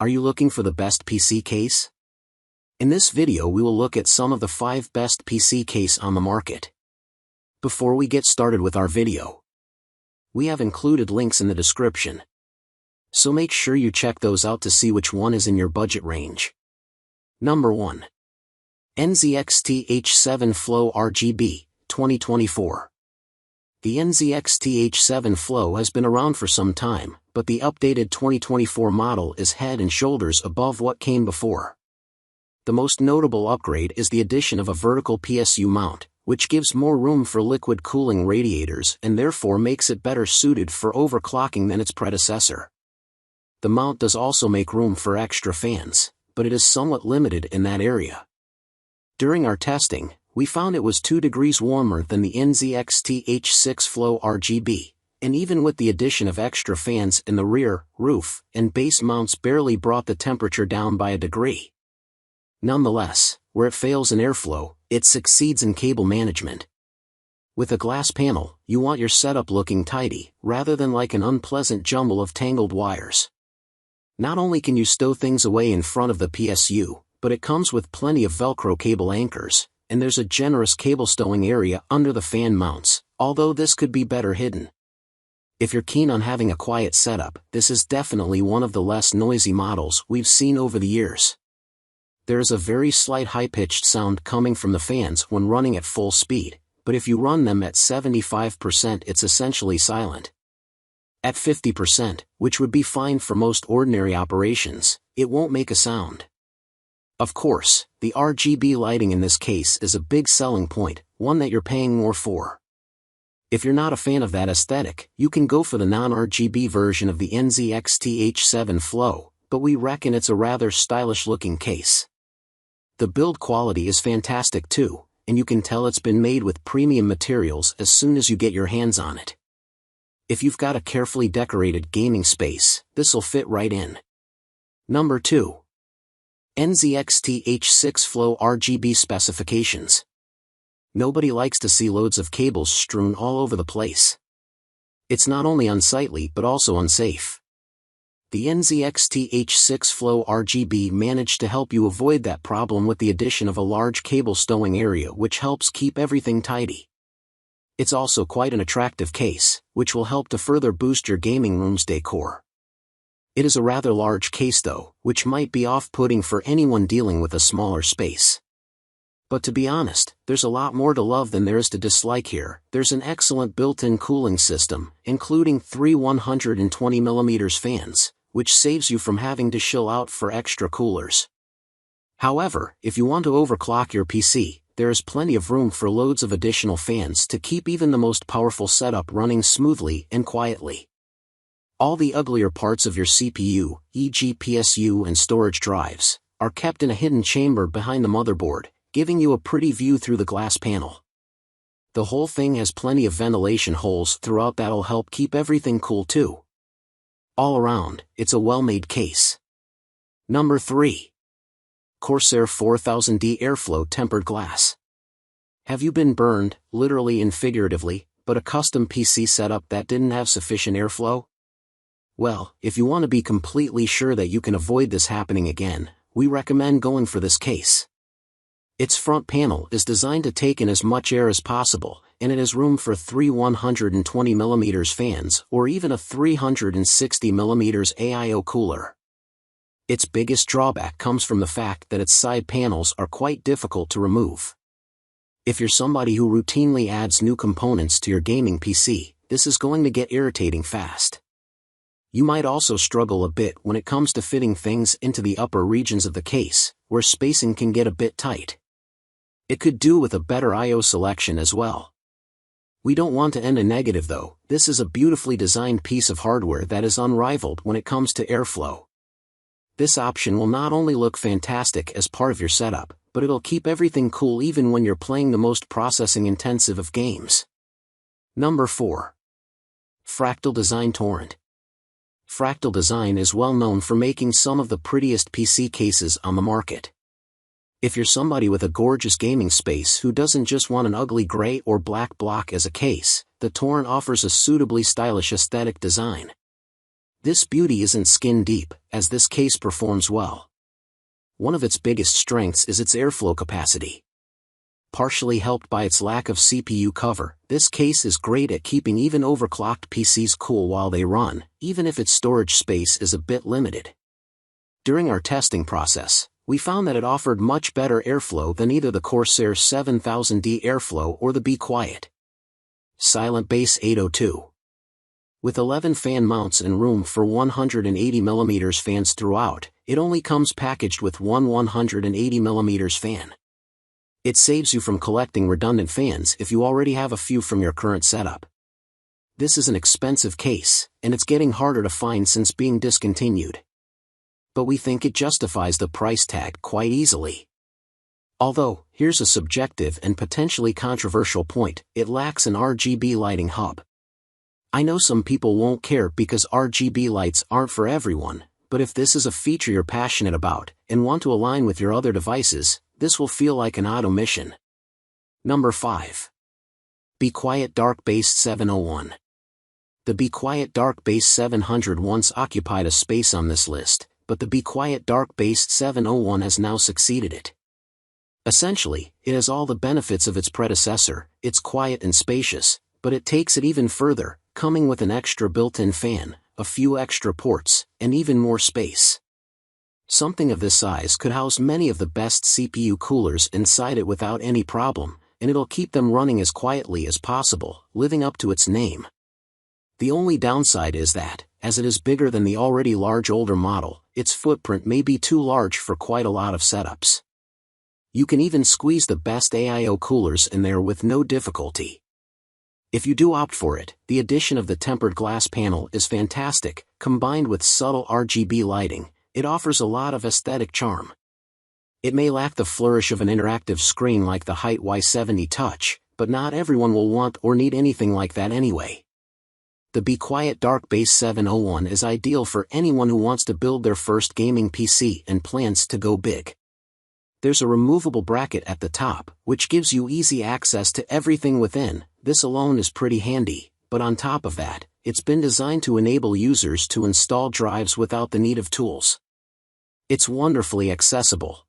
Are you looking for the best PC case? In this video we will look at some of the 5 best PC case on the market. Before we get started with our video, we have included links in the description, so make sure you check those out to see which one is in your budget range. Number 1. NZXT H7 Flow RGB, 2024. The NZXT H7 Flow has been around for some time, but the updated 2024 model is head and shoulders above what came before. The most notable upgrade is the addition of a vertical PSU mount, which gives more room for liquid cooling radiators and therefore makes it better suited for overclocking than its predecessor. The mount does also make room for extra fans, but it is somewhat limited in that area. During our testing, we found it was 2 degrees warmer than the NZXT H6 Flow RGB, and even with the addition of extra fans in the rear, roof, and base mounts barely brought the temperature down by a degree. Nonetheless, where it fails in airflow, it succeeds in cable management. With a glass panel, you want your setup looking tidy, rather than like an unpleasant jumble of tangled wires. Not only can you stow things away in front of the PSU, but it comes with plenty of Velcro cable anchors, and there's a generous cable stowing area under the fan mounts, although this could be better hidden. If you're keen on having a quiet setup, this is definitely one of the less noisy models we've seen over the years. There is a very slight high-pitched sound coming from the fans when running at full speed, but if you run them at 75% it's essentially silent. At 50%, which would be fine for most ordinary operations, it won't make a sound. Of course, the RGB lighting in this case is a big selling point, one that you're paying more for. If you're not a fan of that aesthetic, you can go for the non-RGB version of the NZXT H7 Flow, but we reckon it's a rather stylish-looking case. The build quality is fantastic too, and you can tell it's been made with premium materials as soon as you get your hands on it. If you've got a carefully decorated gaming space, this'll fit right in. Number 2. NZXT H6 Flow RGB specifications. Nobody likes to see loads of cables strewn all over the place. It's not only unsightly but also unsafe. The NZXT H6 Flow RGB managed to help you avoid that problem with the addition of a large cable stowing area which helps keep everything tidy. It's also quite an attractive case, which will help to further boost your gaming room's decor. It is a rather large case though, which might be off-putting for anyone dealing with a smaller space. But to be honest, there's a lot more to love than there is to dislike here. There's an excellent built-in cooling system, including 3 120mm fans, which saves you from having to shell out for extra coolers. However, if you want to overclock your PC, there is plenty of room for loads of additional fans to keep even the most powerful setup running smoothly and quietly. All the uglier parts of your CPU, e.g. PSU and storage drives, are kept in a hidden chamber behind the motherboard, giving you a pretty view through the glass panel. The whole thing has plenty of ventilation holes throughout that'll help keep everything cool too. All around, it's a well-made case. Number 3. Corsair 4000D Airflow Tempered Glass. Have you been burned, literally and figuratively, but a custom PC setup that didn't have sufficient airflow? Well, if you want to be completely sure that you can avoid this happening again, we recommend going for this case. Its front panel is designed to take in as much air as possible, and it has room for 3 120mm fans or even a 360mm AIO cooler. Its biggest drawback comes from the fact that its side panels are quite difficult to remove. If you're somebody who routinely adds new components to your gaming PC, this is going to get irritating fast. You might also struggle a bit when it comes to fitting things into the upper regions of the case, where spacing can get a bit tight. It could do with a better I/O selection as well. We don't want to end a negative though. This is a beautifully designed piece of hardware that is unrivaled when it comes to airflow. This option will not only look fantastic as part of your setup, but it'll keep everything cool even when you're playing the most processing-intensive of games. Number 4. Fractal Design Torrent. Fractal Design is well known for making some of the prettiest PC cases on the market. If you're somebody with a gorgeous gaming space who doesn't just want an ugly gray or black block as a case, the Torrent offers a suitably stylish aesthetic design. This beauty isn't skin deep, as this case performs well. One of its biggest strengths is its airflow capacity. Partially helped by its lack of CPU cover, this case is great at keeping even overclocked PCs cool while they run, even if its storage space is a bit limited. During our testing process, we found that it offered much better airflow than either the Corsair 7000D Airflow or the Be Quiet Silent Base 802. With 11 fan mounts and room for 180mm fans throughout, it only comes packaged with one 180mm fan. It saves you from collecting redundant fans if you already have a few from your current setup. This is an expensive case, and it's getting harder to find since being discontinued. But we think it justifies the price tag quite easily. Although, here's a subjective and potentially controversial point, it lacks an RGB lighting hub. I know some people won't care because RGB lights aren't for everyone, but if this is a feature you're passionate about, and want to align with your other devices, this will feel like an odd omission. Number 5. Be Quiet Dark Base 701. The Be Quiet Dark Base 700 once occupied a space on this list, but the Be Quiet Dark Base 701 has now succeeded it. Essentially, it has all the benefits of its predecessor. It's quiet and spacious, but it takes it even further, coming with an extra built-in fan, a few extra ports, and even more space. Something of this size could house many of the best CPU coolers inside it without any problem, and it'll keep them running as quietly as possible, living up to its name. The only downside is that, as it is bigger than the already large older model, its footprint may be too large for quite a lot of setups. You can even squeeze the best AIO coolers in there with no difficulty. If you do opt for it, the addition of the tempered glass panel is fantastic. Combined with subtle RGB lighting, it offers a lot of aesthetic charm. It may lack the flourish of an interactive screen like the Height Y70 Touch, but not everyone will want or need anything like that anyway. The Be Quiet Dark Base 701 is ideal for anyone who wants to build their first gaming PC and plans to go big. There's a removable bracket at the top, which gives you easy access to everything within. This alone is pretty handy, but on top of that, it's been designed to enable users to install drives without the need of tools. It's wonderfully accessible,